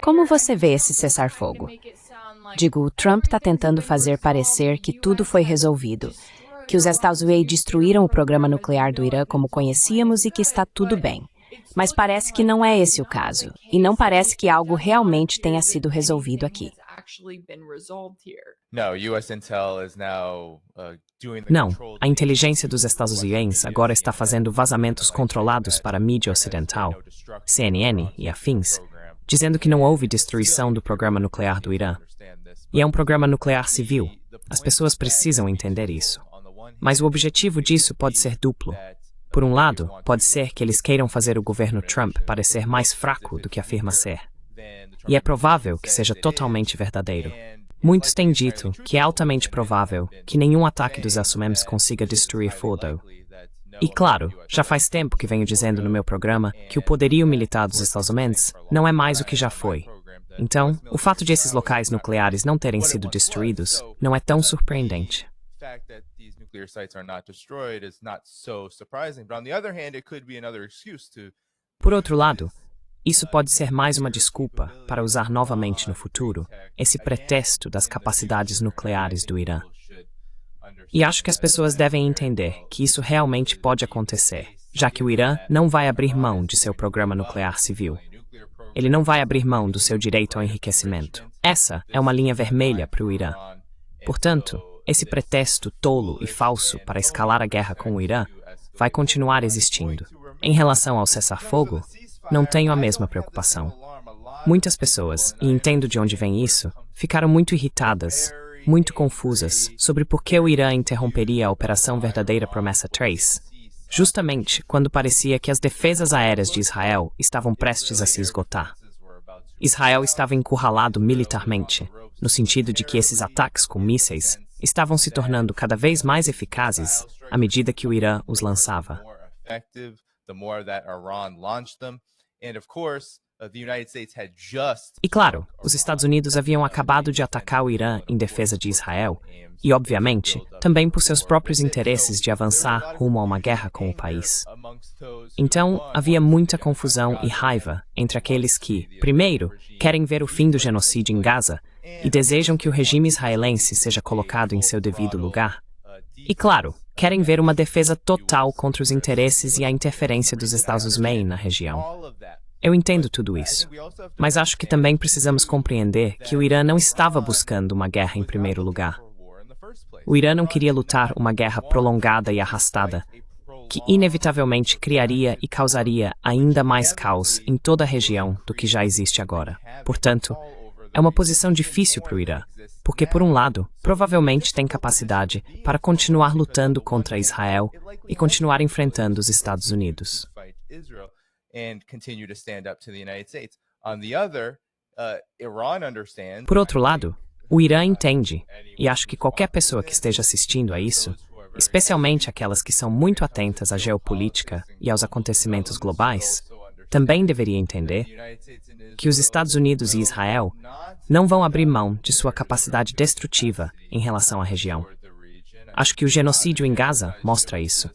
Como você vê esse cessar-fogo? Digo, o Trump está tentando fazer parecer que tudo foi resolvido, que os Estados Unidos destruíram o programa nuclear do Irã como conhecíamos e que está tudo bem. Mas parece que não é esse o caso, e não parece que algo realmente tenha sido resolvido aqui. Não, a inteligência dos estadunidenses agora está fazendo vazamentos controlados para a mídia ocidental, CNN e afins, dizendo que não houve destruição do programa nuclear do Irã. E é um programa nuclear civil. As pessoas precisam entender isso. Mas o objetivo disso pode ser duplo. Por um lado, pode ser que eles queiram fazer o governo Trump parecer mais fraco do que afirma ser. E é provável que seja totalmente verdadeiro. Muitos têm dito que é altamente provável que nenhum ataque dos Assumems consiga destruir Fordow. E claro, já faz tempo que venho dizendo no meu programa que o poderio militar dos Estados Unidos não é mais o que já foi. Então, o fato de esses locais nucleares não terem sido destruídos não é tão surpreendente. Por outro lado, isso pode ser mais uma desculpa para usar novamente no futuro esse pretexto das capacidades nucleares do Irã. E acho que as pessoas devem entender que isso realmente pode acontecer, já que o Irã não vai abrir mão de seu programa nuclear civil. Ele não vai abrir mão do seu direito ao enriquecimento. Essa é uma linha vermelha para o Irã. Portanto, esse pretexto tolo e falso para escalar a guerra com o Irã vai continuar existindo. Em relação ao cessar-fogo, não tenho a mesma preocupação. Muitas pessoas, e entendo de onde vem isso, ficaram muito irritadas, muito confusas sobre por que o Irã interromperia a Operação Verdadeira Promessa 3, justamente quando parecia que as defesas aéreas de Israel estavam prestes a se esgotar. Israel estava encurralado militarmente, no sentido de que esses ataques com mísseis estavam se tornando cada vez mais eficazes à medida que o Irã os lançava. E claro, os Estados Unidos haviam acabado de atacar o Irã em defesa de Israel, e obviamente, também por seus próprios interesses de avançar rumo a uma guerra com o país. Então, havia muita confusão e raiva entre aqueles que, primeiro, querem ver o fim do genocídio em Gaza e desejam que o regime israelense seja colocado em seu devido lugar. E claro, querem ver uma defesa total contra os interesses e a interferência dos Estados Unidos na região. Eu entendo tudo isso, mas acho que também precisamos compreender que o Irã não estava buscando uma guerra em primeiro lugar. O Irã não queria lutar uma guerra prolongada e arrastada, que inevitavelmente criaria e causaria ainda mais caos em toda a região do que já existe agora. Portanto, é uma posição difícil para o Irã, porque, por um lado, provavelmente tem capacidade para continuar lutando contra Israel e continuar enfrentando os Estados Unidos. Por outro lado, o Irã entende, e acho que qualquer pessoa que esteja assistindo a isso, especialmente aquelas que são muito atentas à geopolítica e aos acontecimentos globais, também deveria entender que os Estados Unidos e Israel não vão abrir mão de sua capacidade destrutiva em relação à região. Acho que o genocídio em Gaza mostra isso.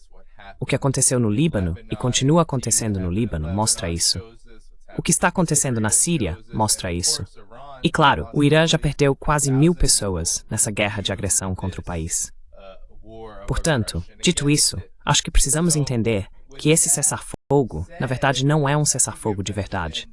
O que aconteceu no Líbano e continua acontecendo no Líbano mostra isso. O que está acontecendo na Síria mostra isso. E claro, o Irã já perdeu quase 1000 pessoas nessa guerra de agressão contra o país. Portanto, dito isso, acho que precisamos entender que esse cessar-fogo, na verdade, não é um cessar-fogo de verdade.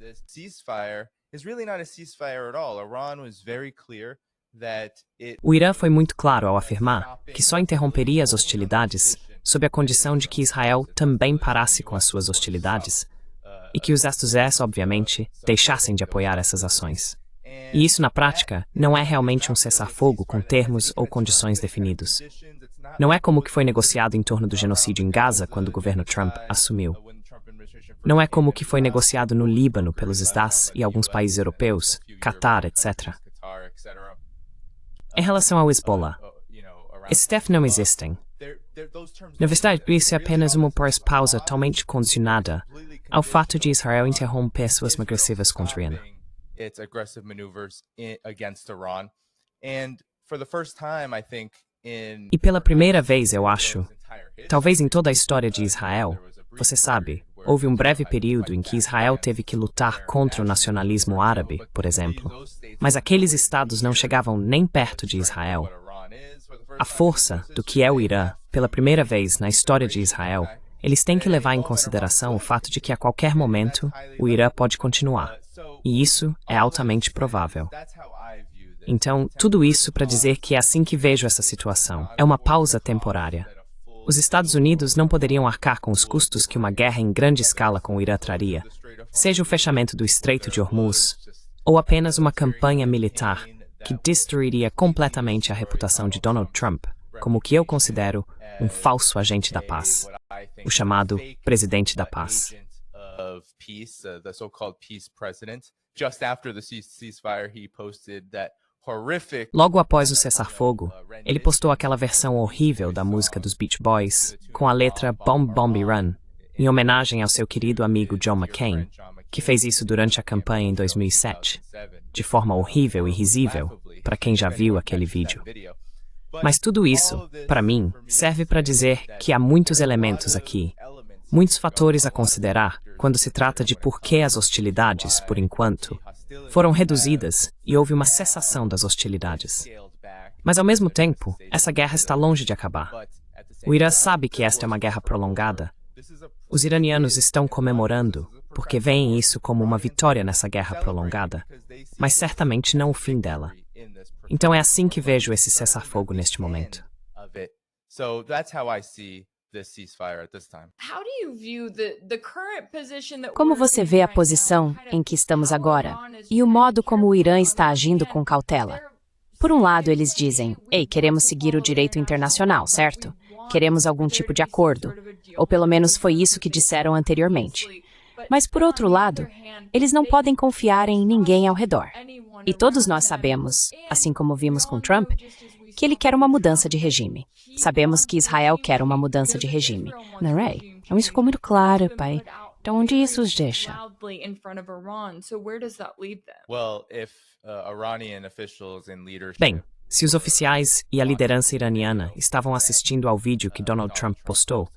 O Irã foi muito claro ao afirmar que só interromperia as hostilidades sob a condição de que Israel também parasse com as suas hostilidades e que os Estados Unidos, obviamente, deixassem de apoiar essas ações. E isso, na prática, não é realmente um cessar-fogo com termos ou condições definidos. Não é como o que foi negociado em torno do genocídio em Gaza quando o governo Trump assumiu. Não é como o que foi negociado no Líbano pelos Estados e alguns países europeus, Catar, etc. Em relação ao Hezbollah, esses termos não existem. Na verdade, isso é apenas uma pausa totalmente condicionada ao fato de Israel interromper suas agressivas contra o Irã. E pela primeira vez, eu acho, talvez em toda a história de Israel, Você sabe, houve um breve período em que Israel teve que lutar contra o nacionalismo árabe, por exemplo. Mas aqueles estados não chegavam nem perto de Israel. A força do que é o Irã, pela primeira vez na história de Israel, eles têm que levar em consideração o fato de que a qualquer momento o Irã pode continuar. E isso é altamente provável. Então, tudo isso para dizer que é assim que vejo essa situação. É uma pausa temporária. Os Estados Unidos não poderiam arcar com os custos que uma guerra em grande escala com o Irã traria, seja o fechamento do Estreito de Hormuz, ou apenas uma campanha militar que destruiria completamente a reputação de Donald Trump como o que eu considero um falso agente da paz, o chamado presidente da paz. Logo após o cessar-fogo, ele postou aquela versão horrível da música dos Beach Boys, com a letra Bomb Bomb Run, em homenagem ao seu querido amigo John McCain, que fez isso durante a campanha em 2007, de forma horrível e risível, para quem já viu aquele vídeo. Mas tudo isso, para mim, serve para dizer que há muitos elementos aqui, muitos fatores a considerar quando se trata de por que as hostilidades, por enquanto, foram reduzidas e houve uma cessação das hostilidades. Mas, ao mesmo tempo, essa guerra está longe de acabar. O Irã sabe que esta é uma guerra prolongada. Os iranianos estão comemorando, porque veem isso como uma vitória nessa guerra prolongada, mas certamente não o fim dela. Então é assim que vejo esse cessar-fogo neste momento. Como você vê a posição em que estamos agora e o modo como o Irã está agindo com cautela? Por um lado, eles dizem, ei, queremos seguir o direito internacional, certo? Queremos algum tipo de acordo. Ou pelo menos foi isso que disseram anteriormente. Mas, por outro lado, eles não podem confiar em ninguém ao redor. E todos nós sabemos, assim como vimos com Trump, que ele quer uma mudança de regime. Sabemos que Israel quer uma mudança de regime. Não é? Então isso ficou muito claro, pai. Então onde isso os deixa? Bem, se os oficiais e a liderança iraniana estavam assistindo ao vídeo que Donald Trump postou,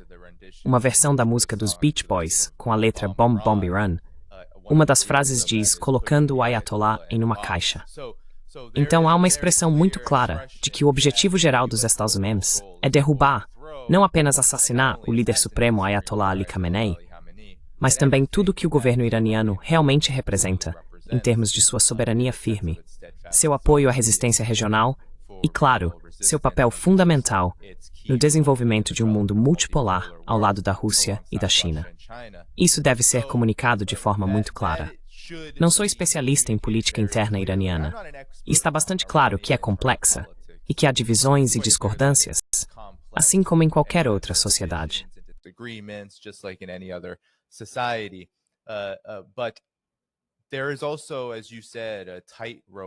uma versão da música dos Beach Boys com a letra Bomb Bomb Run, uma das frases diz colocando o Ayatollah em uma caixa. Então há uma expressão muito clara de que o objetivo geral dos Estados Unidos é derrubar, não apenas assassinar o líder supremo Ayatollah Ali Khamenei, mas também tudo que o governo iraniano realmente representa, em termos de sua soberania firme, seu apoio à resistência regional e, claro, seu papel fundamental no desenvolvimento de um mundo multipolar ao lado da Rússia e da China. Isso deve ser comunicado de forma muito clara. Não sou especialista em política interna iraniana, e está bastante claro que é complexa e que há divisões e discordâncias, assim como em qualquer outra sociedade.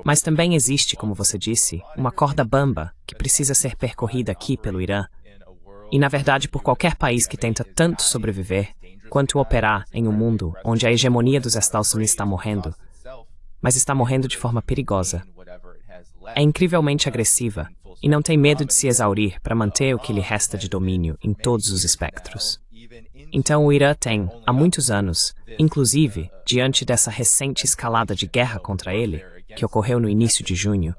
Mas também existe, como você disse, uma corda bamba que precisa ser percorrida aqui pelo Irã, e na verdade por qualquer país que tenta tanto sobreviver quanto operar em um mundo onde a hegemonia dos Estados Unidos está morrendo, mas está morrendo de forma perigosa. É incrivelmente agressiva e não tem medo de se exaurir para manter o que lhe resta de domínio em todos os espectros. Então o Irã tem, há muitos anos, inclusive diante dessa recente escalada de guerra contra ele, que ocorreu no início de junho,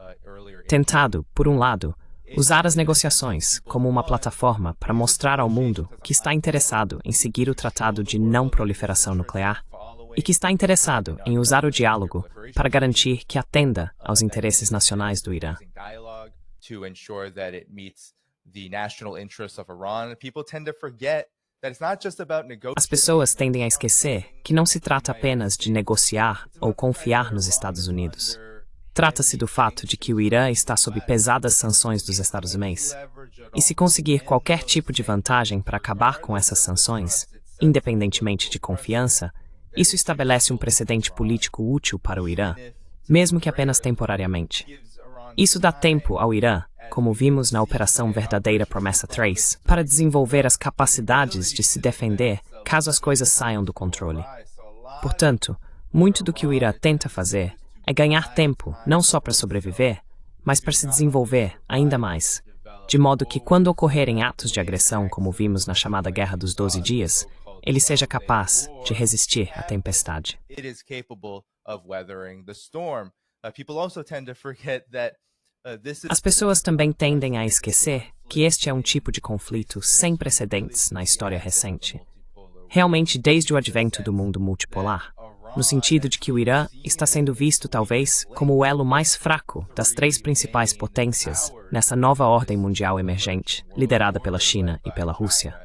tentado, por um lado, usar as negociações como uma plataforma para mostrar ao mundo que está interessado em seguir o Tratado de Não Proliferação Nuclear e que está interessado em usar o diálogo para garantir que atenda aos interesses nacionais do Irã. As pessoas tendem a esquecer que não se trata apenas de negociar ou confiar nos Estados Unidos. Trata-se do fato de que o Irã está sob pesadas sanções dos Estados Unidos. E se conseguir qualquer tipo de vantagem para acabar com essas sanções, independentemente de confiança, isso estabelece um precedente político útil para o Irã, mesmo que apenas temporariamente. Isso dá tempo ao Irã, como vimos na Operação Verdadeira Promessa 3, para desenvolver as capacidades de se defender caso as coisas saiam do controle. Portanto, muito do que o Irã tenta fazer é ganhar tempo não só para sobreviver, mas para se desenvolver ainda mais, de modo que quando ocorrerem atos de agressão, como vimos na chamada Guerra dos 12 Dias, ele seja capaz de resistir à tempestade. As pessoas também tendem a esquecer que este é um tipo de conflito sem precedentes na história recente. Realmente desde o advento do mundo multipolar, no sentido de que o Irã está sendo visto, talvez, como o elo mais fraco das três principais potências nessa nova ordem mundial emergente, liderada pela China e pela Rússia.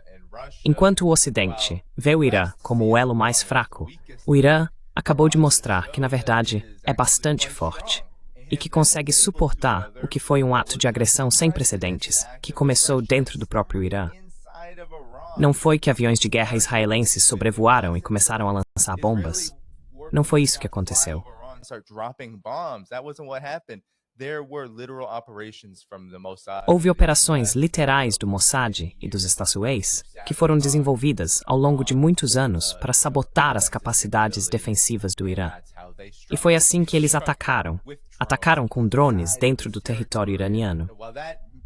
Enquanto o Ocidente vê o Irã como o elo mais fraco, o Irã acabou de mostrar que, na verdade, é bastante forte e que consegue suportar o que foi um ato de agressão sem precedentes, que começou dentro do próprio Irã. Não foi que aviões de guerra israelenses sobrevoaram e começaram a lançar bombas. Não foi isso que aconteceu. Houve operações literais do Mossad e dos Stasiueis que foram desenvolvidas ao longo de muitos anos para sabotar as capacidades defensivas do Irã. E foi assim que eles atacaram com drones dentro do território iraniano.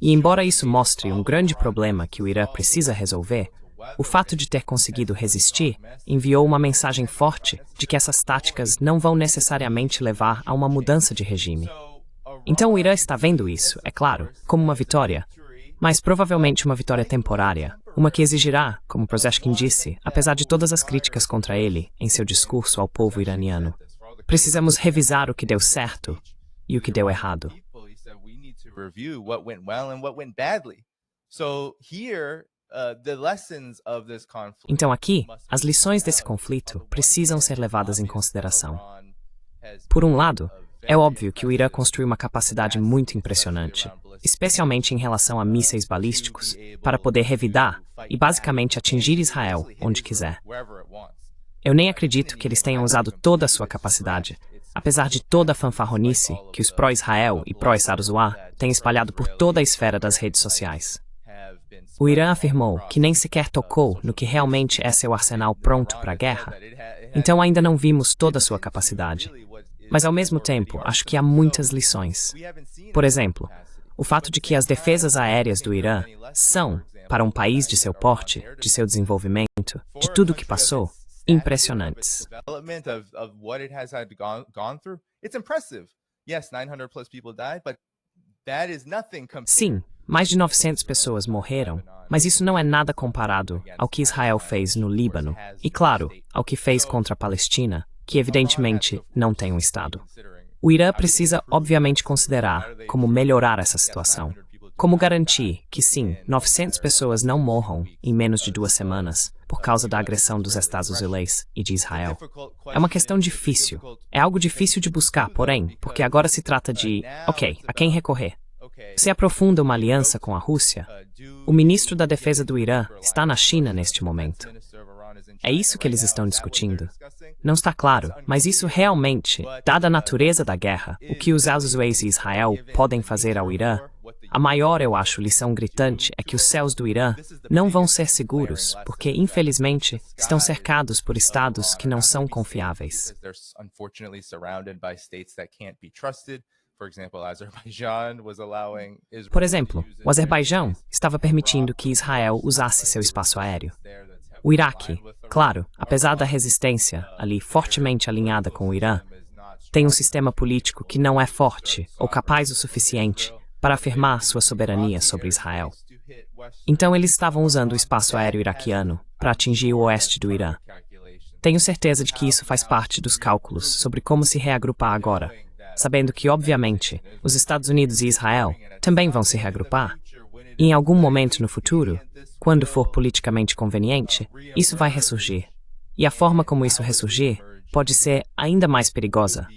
E embora isso mostre um grande problema que o Irã precisa resolver, o fato de ter conseguido resistir enviou uma mensagem forte de que essas táticas não vão necessariamente levar a uma mudança de regime. Então o Irã está vendo isso, é claro, como uma vitória, mas provavelmente uma vitória temporária, uma que exigirá, como Prozeshkin disse, apesar de todas as críticas contra ele em seu discurso ao povo iraniano. Precisamos revisar o que deu certo e o que deu errado. Então aqui, as lições desse conflito precisam ser levadas em consideração. Por um lado, é óbvio que o Irã construiu uma capacidade muito impressionante, especialmente em relação a mísseis balísticos, para poder revidar e basicamente atingir Israel onde quiser. Eu nem acredito que eles tenham usado toda a sua capacidade, apesar de toda a fanfarronice que os pró-Israel e pró-Sarzouá têm espalhado por toda a esfera das redes sociais. O Irã afirmou que nem sequer tocou no que realmente é seu arsenal pronto para a guerra, então ainda não vimos toda a sua capacidade. Mas ao mesmo tempo, acho que há muitas lições. Por exemplo, o fato de que as defesas aéreas do Irã são, para um país de seu porte, de seu desenvolvimento, de tudo o que passou, impressionantes. Sim, mais de 900 pessoas morreram, mas isso não é nada comparado ao que Israel fez no Líbano e, claro, ao que fez contra a Palestina, que evidentemente não tem um Estado. O Irã precisa, obviamente, considerar como melhorar essa situação. Como garantir que, sim, 900 pessoas não morram em menos de 2 semanas por causa da agressão dos Estados Unidos e de Israel. É uma questão difícil. É algo difícil de buscar, porém, porque agora se trata de, ok, a quem recorrer? Se aprofunda uma aliança com a Rússia, o ministro da Defesa do Irã está na China neste momento. É isso que eles estão discutindo. Não está claro, mas isso realmente, dada a natureza da guerra, o que os Estados Unidos e Israel podem fazer ao Irã, a maior, eu acho, lição gritante é que os céus do Irã não vão ser seguros, porque, infelizmente, estão cercados por estados que não são confiáveis. Por exemplo, o Azerbaijão estava permitindo que Israel usasse seu espaço aéreo. O Iraque, claro, apesar da resistência ali fortemente alinhada com o Irã, tem um sistema político que não é forte ou capaz o suficiente para afirmar sua soberania sobre Israel. Então eles estavam usando o espaço aéreo iraquiano para atingir o oeste do Irã. Tenho certeza de que isso faz parte dos cálculos sobre como se reagrupar agora, sabendo que, obviamente, os Estados Unidos e Israel também vão se reagrupar, e em algum momento no futuro, quando for politicamente conveniente, isso vai ressurgir. E a forma como isso ressurgir pode ser ainda mais perigosa,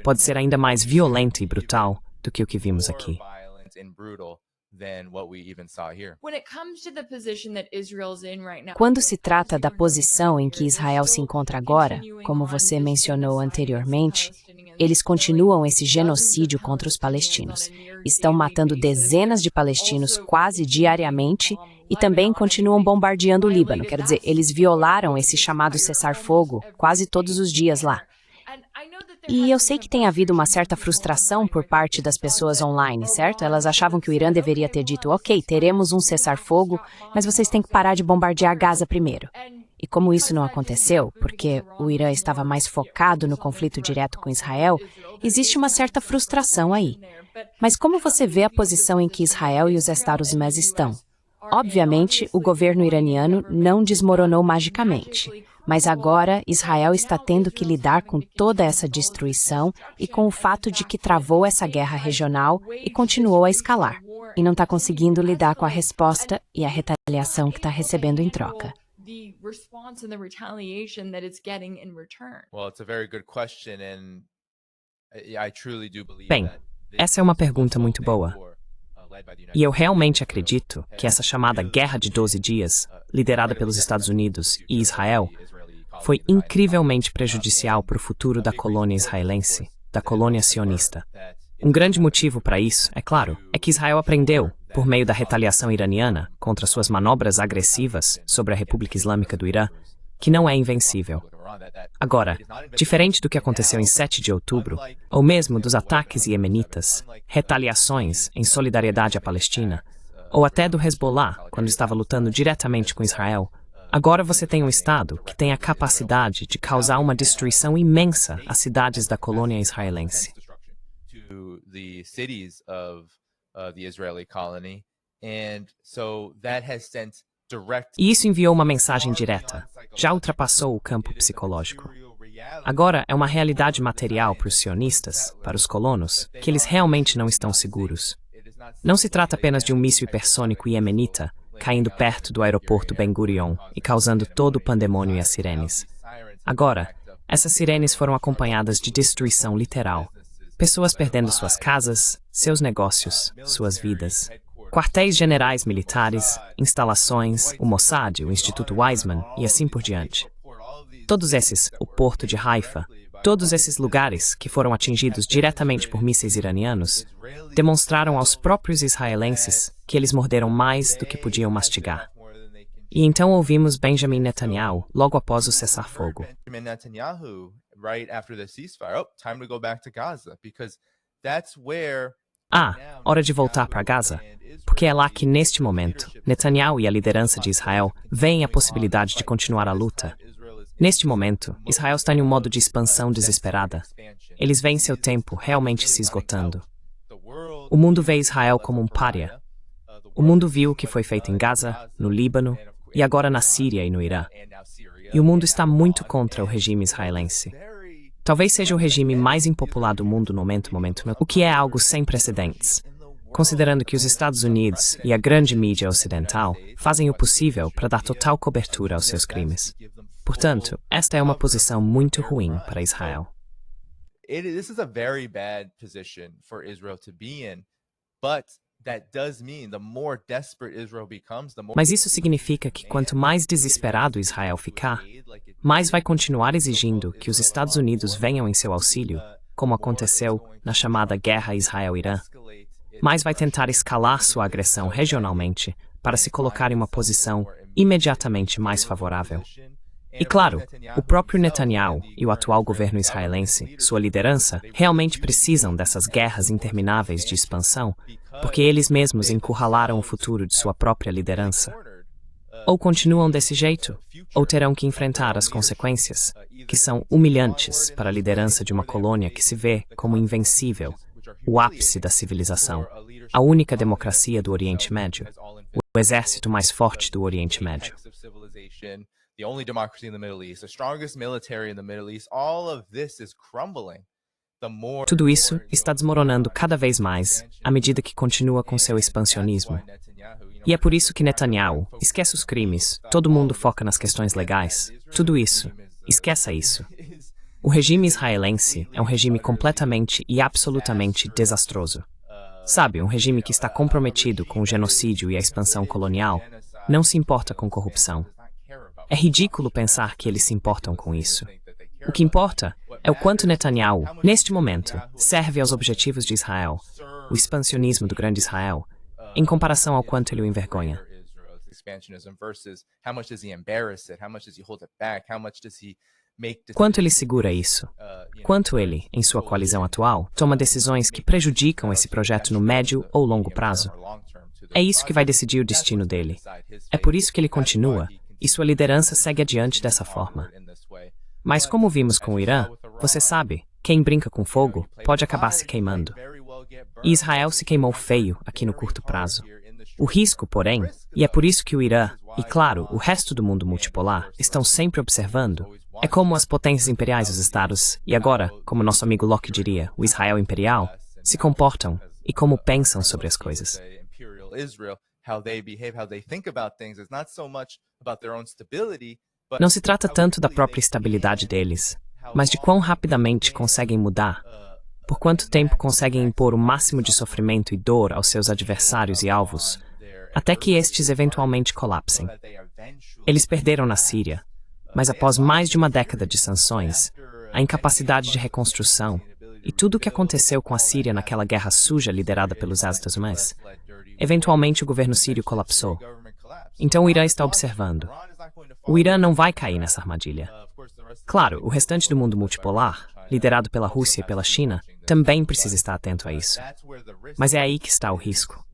pode ser ainda mais violenta e brutal do que o que vimos aqui. Quando se trata da posição em que Israel se encontra agora, como você mencionou anteriormente, eles continuam esse genocídio contra os palestinos. Estão matando dezenas de palestinos quase diariamente e também continuam bombardeando o Líbano. Quer dizer, eles violaram esse chamado cessar-fogo quase todos os dias lá. E eu sei que tem havido uma certa frustração por parte das pessoas online, certo? Elas achavam que o Irã deveria ter dito, ok, teremos um cessar-fogo, mas vocês têm que parar de bombardear Gaza primeiro. E como isso não aconteceu, porque o Irã estava mais focado no conflito direto com Israel, existe uma certa frustração aí. Mas como você vê a posição em que Israel e os Estados Unidos estão? Obviamente, o governo iraniano não desmoronou magicamente, mas agora Israel está tendo que lidar com toda essa destruição e com o fato de que travou essa guerra regional e continuou a escalar, e não está conseguindo lidar com a resposta e a retaliação que está recebendo em troca. Bem, essa é uma pergunta muito boa. E eu realmente acredito que essa chamada Guerra de 12 Dias, liderada pelos Estados Unidos e Israel, foi incrivelmente prejudicial para o futuro da colônia israelense, da colônia sionista. Um grande motivo para isso, é claro, é que Israel aprendeu, por meio da retaliação iraniana contra suas manobras agressivas sobre a República Islâmica do Irã, que não é invencível. Agora, diferente do que aconteceu em 7 de outubro, ou mesmo dos ataques iemenitas, retaliações em solidariedade à Palestina, ou até do Hezbollah, quando estava lutando diretamente com Israel, agora você tem um Estado que tem a capacidade de causar uma destruição imensa às cidades da colônia israelense. E isso enviou uma mensagem direta. Já ultrapassou o campo psicológico. Agora é uma realidade material para os sionistas, para os colonos, que eles realmente não estão seguros. Não se trata apenas de um míssil hipersônico iemenita caindo perto do aeroporto Ben Gurion e causando todo o pandemônio e as sirenes. Agora, essas sirenes foram acompanhadas de destruição literal. Pessoas perdendo suas casas, seus negócios, suas vidas. Quartéis generais militares, instalações, o Mossad, o Instituto Weizmann e assim por diante. Todos esses, o porto de Haifa, todos esses lugares que foram atingidos diretamente por mísseis iranianos, demonstraram aos próprios israelenses que eles morderam mais do que podiam mastigar. E então ouvimos Benjamin Netanyahu logo após o cessar-fogo. Hora de voltar para Gaza, porque é lá que, neste momento, Netanyahu e a liderança de Israel veem a possibilidade de continuar a luta. Neste momento, Israel está em um modo de expansão desesperada. Eles veem seu tempo realmente se esgotando. O mundo vê Israel como um pária. O mundo viu o que foi feito em Gaza, no Líbano e agora na Síria e no Irã. E o mundo está muito contra o regime israelense. Talvez seja o regime mais impopular do mundo no momento, o que é algo sem precedentes, considerando que os Estados Unidos e a grande mídia ocidental fazem o possível para dar total cobertura aos seus crimes. Portanto, esta é uma posição muito ruim para Israel. This is a very bad position for Israel to be in, but that does mean the more desperate Israel becomes, the more... Mas isso significa que quanto mais desesperado Israel ficar, mais vai continuar exigindo que os Estados Unidos venham em seu auxílio, como aconteceu na chamada Guerra Israel-Irã. Mais vai tentar escalar sua agressão regionalmente para se colocar em uma posição imediatamente mais favorável. E claro, o próprio Netanyahu e o atual governo israelense, sua liderança, realmente precisam dessas guerras intermináveis de expansão, porque eles mesmos encurralaram o futuro de sua própria liderança. Ou continuam desse jeito, ou terão que enfrentar as consequências, que são humilhantes para a liderança de uma colônia que se vê como invencível, o ápice da civilização, a única democracia do Oriente Médio, o exército mais forte do Oriente Médio. The only democracy in the Middle East, the strongest military in the Middle East, all of this is crumbling. Tudo isso está desmoronando cada vez mais à medida que continua com seu expansionismo. E é por isso que Netanyahu esquece os crimes, todo mundo foca nas questões legais. Tudo isso, esqueça isso. O regime israelense é um regime completamente e absolutamente desastroso. Sabe, um regime que está comprometido com o genocídio e a expansão colonial, não se importa com corrupção. É ridículo pensar que eles se importam com isso. O que importa é o quanto Netanyahu, neste momento, serve aos objetivos de Israel, o expansionismo do grande Israel, em comparação ao quanto ele o envergonha. Quanto ele segura isso? Quanto ele, em sua coalizão atual, toma decisões que prejudicam esse projeto no médio ou longo prazo? É isso que vai decidir o destino dele. É por isso que ele continua, e sua liderança segue adiante dessa forma. Mas como vimos com o Irã, você sabe, quem brinca com fogo pode acabar se queimando. E Israel se queimou feio aqui no curto prazo. O risco, porém, e é por isso que o Irã, e claro, o resto do mundo multipolar, estão sempre observando, é como as potências imperiais dos Estados, e agora, como nosso amigo Locke diria, o Israel imperial, se comportam e como pensam sobre as coisas. Não se trata tanto da própria estabilidade deles, mas de quão rapidamente conseguem mudar, por quanto tempo conseguem impor o máximo de sofrimento e dor aos seus adversários e alvos, até que estes eventualmente colapsem. Eles perderam na Síria, mas após mais de uma década de sanções, a incapacidade de reconstrução e tudo o que aconteceu com a Síria naquela guerra suja liderada pelos Estados, eventualmente o governo sírio colapsou. Então o Irã está observando. O Irã não vai cair nessa armadilha. Claro, o restante do mundo multipolar, liderado pela Rússia e pela China, também precisa estar atento a isso. Mas é aí que está o risco.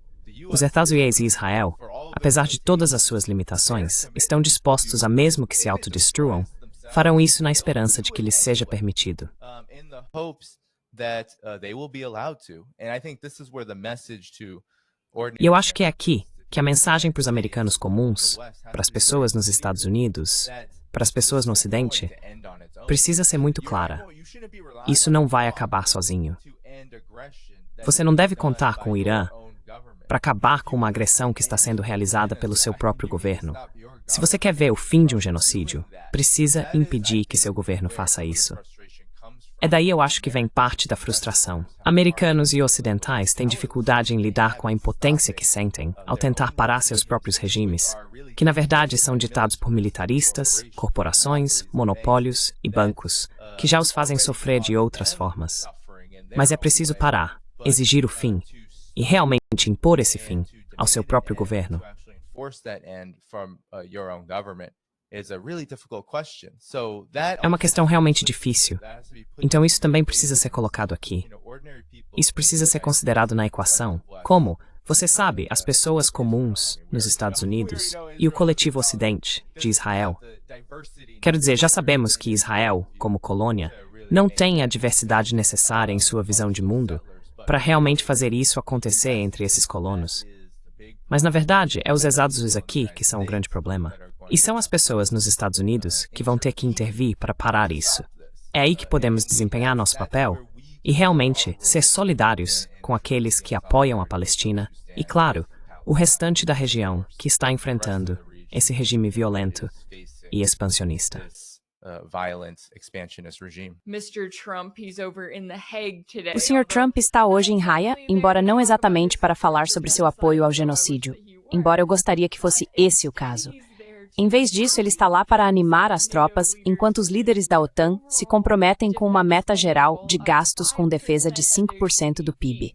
Os Estados Unidos e Israel, apesar de todas as suas limitações, estão dispostos a, mesmo que se autodestruam, farão isso na esperança de que lhes seja permitido. E eu acho que é aqui que a mensagem para os americanos comuns, para as pessoas nos Estados Unidos, para as pessoas no Ocidente, precisa ser muito clara. Isso não vai acabar sozinho. Você não deve contar com o Irã para acabar com uma agressão que está sendo realizada pelo seu próprio governo. Se você quer ver o fim de um genocídio, precisa impedir que seu governo faça isso. É daí eu acho que vem parte da frustração. Americanos e ocidentais têm dificuldade em lidar com a impotência que sentem ao tentar parar seus próprios regimes, que na verdade são ditados por militaristas, corporações, monopólios e bancos, que já os fazem sofrer de outras formas. Mas é preciso parar, exigir o fim, e realmente impor esse fim ao seu próprio governo. É uma questão realmente difícil. Então isso também precisa ser colocado aqui. Isso precisa ser considerado na equação, como, você sabe, as pessoas comuns nos Estados Unidos e o coletivo Ocidente de Israel. Quero dizer, já sabemos que Israel, como colônia, não tem a diversidade necessária em sua visão de mundo para realmente fazer isso acontecer entre esses colonos. Mas, na verdade, é os exatos aqui que são o grande problema. E são as pessoas nos Estados Unidos que vão ter que intervir para parar isso. É aí que podemos desempenhar nosso papel e realmente ser solidários com aqueles que apoiam a Palestina e, claro, o restante da região que está enfrentando esse regime violento e expansionista. O Sr. Trump está hoje em Haia, embora não exatamente para falar sobre seu apoio ao genocídio, embora eu gostaria que fosse esse o caso. Em vez disso, ele está lá para animar as tropas, enquanto os líderes da OTAN se comprometem com uma meta geral de gastos com defesa de 5% do PIB.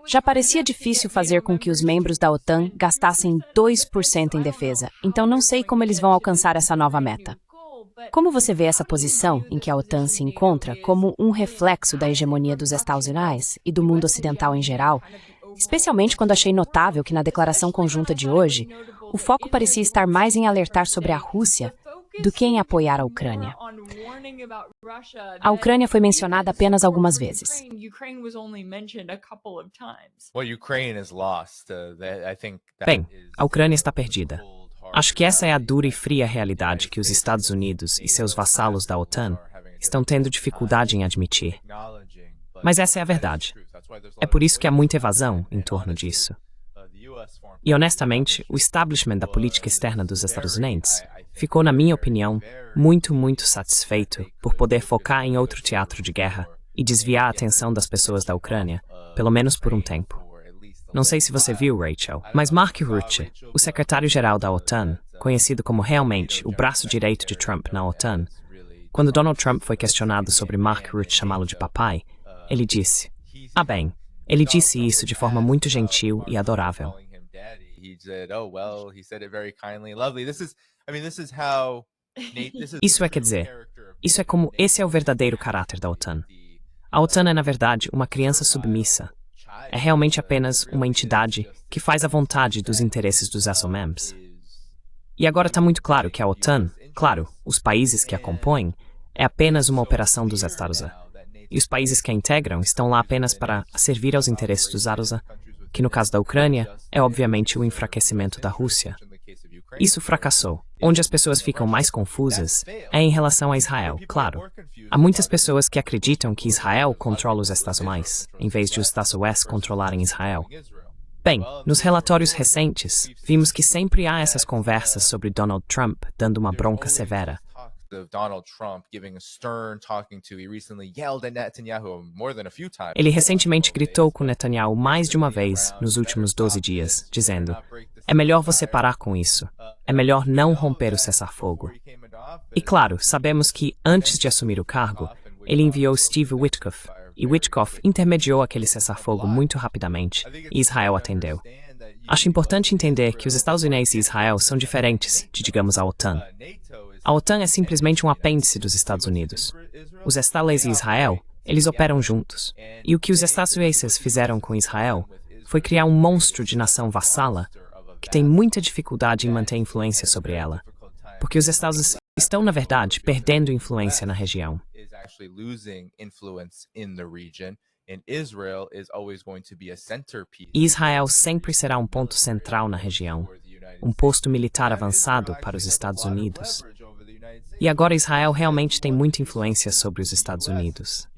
Já parecia difícil fazer com que os membros da OTAN gastassem 2% em defesa, então não sei como eles vão alcançar essa nova meta. Como você vê essa posição em que a OTAN se encontra como um reflexo da hegemonia dos Estados Unidos e do mundo ocidental em geral, especialmente quando achei notável que na declaração conjunta de hoje, o foco parecia estar mais em alertar sobre a Rússia do que em apoiar a Ucrânia. A Ucrânia foi mencionada apenas algumas vezes. Bem, a Ucrânia está perdida. Acho que essa é a dura e fria realidade que os Estados Unidos e seus vassalos da OTAN estão tendo dificuldade em admitir. Mas essa é a verdade. É por isso que há muita evasão em torno disso. E, honestamente, o establishment da política externa dos Estados Unidos ficou, na minha opinião, muito satisfeito por poder focar em outro teatro de guerra e desviar a atenção das pessoas da Ucrânia, pelo menos por um tempo. Não sei se você viu, Rachel, mas Mark Rutte, o secretário-geral da OTAN, conhecido como realmente o braço direito de Trump na OTAN, quando Donald Trump foi questionado sobre Mark Rutte chamá-lo de papai, ele disse, bem, ele disse isso de forma muito gentil e adorável. Isso quer dizer, isso é como esse é o verdadeiro caráter da OTAN. A OTAN é, na verdade, uma criança submissa. É realmente apenas uma entidade que faz a vontade dos interesses dos Estados membros. E agora está muito claro que a OTAN, claro, os países que a compõem, é apenas uma operação dos Estados. E os países que a integram estão lá apenas para servir aos interesses dos Estados, que no caso da Ucrânia é obviamente o enfraquecimento da Rússia. Isso fracassou. Onde as pessoas ficam mais confusas é em relação a Israel, claro. Há muitas pessoas que acreditam que Israel controla os Estados Unidos, em vez de os Estados Unidos controlarem Israel. Bem, nos relatórios recentes, vimos que sempre há essas conversas sobre Donald Trump dando uma bronca severa. Ele recentemente gritou com Netanyahu mais de uma vez nos últimos 12 dias, dizendo: é melhor você parar com isso. É melhor não romper o cessar-fogo. E claro, sabemos que, antes de assumir o cargo, ele enviou Steve Witkoff, e Witkoff intermediou aquele cessar-fogo muito rapidamente, e Israel atendeu. Acho importante entender que os Estados Unidos e Israel são diferentes de, digamos, a OTAN. A OTAN é simplesmente um apêndice dos Estados Unidos. Os Estados Unidos e Israel, eles operam juntos. E o que os Estados Unidos fizeram com Israel foi criar um monstro de nação vassala que tem muita dificuldade em manter influência sobre ela. Porque os Estados estão, na verdade, perdendo influência na região. E Israel sempre será um ponto central na região, um posto militar avançado para os Estados Unidos. E agora Israel realmente tem muita influência sobre os Estados Unidos.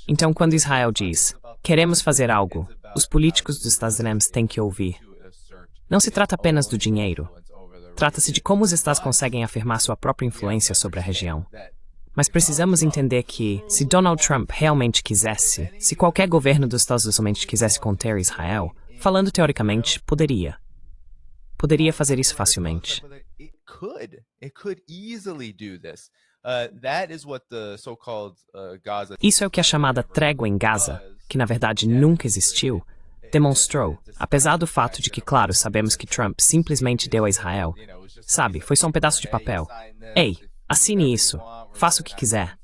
Então, quando Israel diz, queremos fazer algo, os políticos dos Estados Unidos têm que ouvir. Não se trata apenas do dinheiro. Trata-se de como os Estados conseguem afirmar sua própria influência sobre a região. Mas precisamos entender que, se Donald Trump realmente quisesse, se qualquer governo dos Estados Unidos quisesse conter Israel, falando teoricamente, poderia. Poderia fazer isso facilmente. Isso é o que a chamada trégua em Gaza, que na verdade nunca existiu, demonstrou, apesar do fato de que, claro, sabemos que Trump simplesmente deu a Israel. Sabe, foi só um pedaço de papel. Ei, assine isso, faça o que quiser.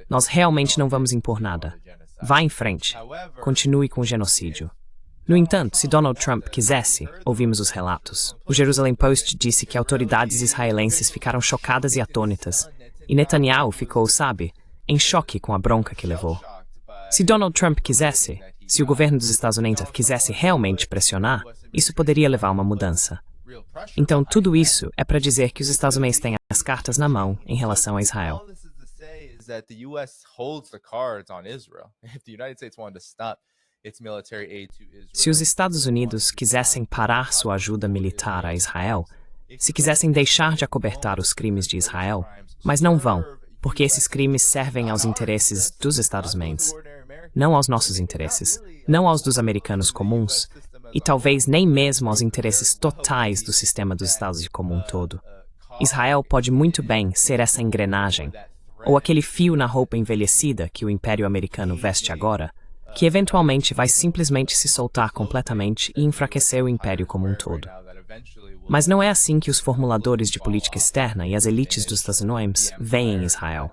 Nós realmente não vamos impor nada. Vá em frente. Continue com o genocídio. No entanto, se Donald Trump quisesse, ouvimos os relatos. O Jerusalem Post disse que autoridades israelenses ficaram chocadas e atônitas, e Netanyahu ficou, sabe, em choque com a bronca que levou. Se Donald Trump quisesse, se o governo dos Estados Unidos quisesse realmente pressionar, isso poderia levar a uma mudança. Então, tudo isso é para dizer que os Estados Unidos têm as cartas na mão em relação a Israel. Se os Estados Unidos quisessem parar sua ajuda militar a Israel, se quisessem deixar de acobertar os crimes de Israel, mas não vão, porque esses crimes servem aos interesses dos Estados Unidos, não aos nossos interesses, não aos dos americanos comuns, e talvez nem mesmo aos interesses totais do sistema dos Estados como um todo. Israel pode muito bem ser essa engrenagem, ou aquele fio na roupa envelhecida que o Império Americano veste agora, que eventualmente vai simplesmente se soltar completamente e enfraquecer o Império como um todo. Mas não é assim que os formuladores de política externa e as elites dos Estados Unidos veem Israel.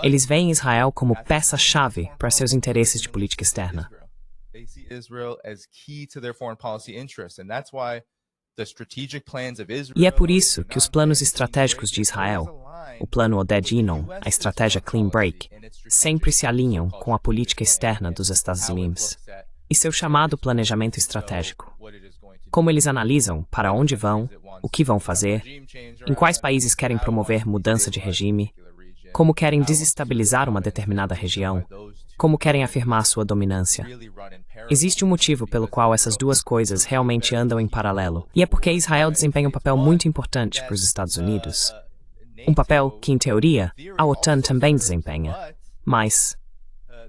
Eles veem Israel como peça-chave para seus interesses de política externa. E é por isso que os planos estratégicos de Israel, o plano Oded-Enon, a estratégia Clean Break, sempre se alinham com a política externa dos Estados Unidos e seu chamado planejamento estratégico. Como eles analisam para onde vão, o que vão fazer, em quais países querem promover mudança de regime, como querem desestabilizar uma determinada região, como querem afirmar sua dominância. Existe um motivo pelo qual essas duas coisas realmente andam em paralelo, e é porque Israel desempenha um papel muito importante para os Estados Unidos. Um papel que, em teoria, a OTAN também desempenha. Mas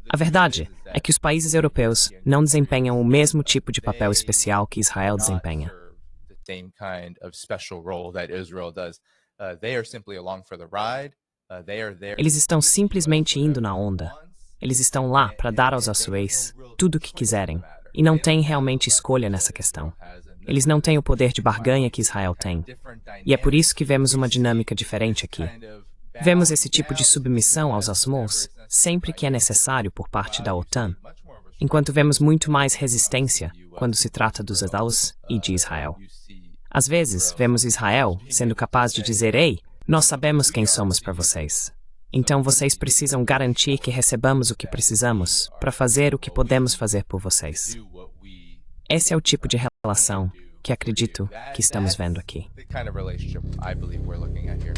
a verdade é que os países europeus não desempenham o mesmo tipo de papel especial que Israel desempenha. Eles estão simplesmente indo na onda. Eles estão lá para dar aos Açuês tudo o que quiserem, e não têm realmente escolha nessa questão. Eles não têm o poder de barganha que Israel tem. E é por isso que vemos uma dinâmica diferente aqui. Vemos esse tipo de submissão aos Asmos sempre que é necessário por parte da OTAN, enquanto vemos muito mais resistência quando se trata dos Estados e de Israel. Às vezes, vemos Israel sendo capaz de dizer: ei, nós sabemos quem somos para vocês. Então vocês precisam garantir que recebamos o que precisamos para fazer o que podemos fazer por vocês. Esse é o tipo de relação que acredito que estamos vendo aqui. The kind of relationship I believe we're looking at here.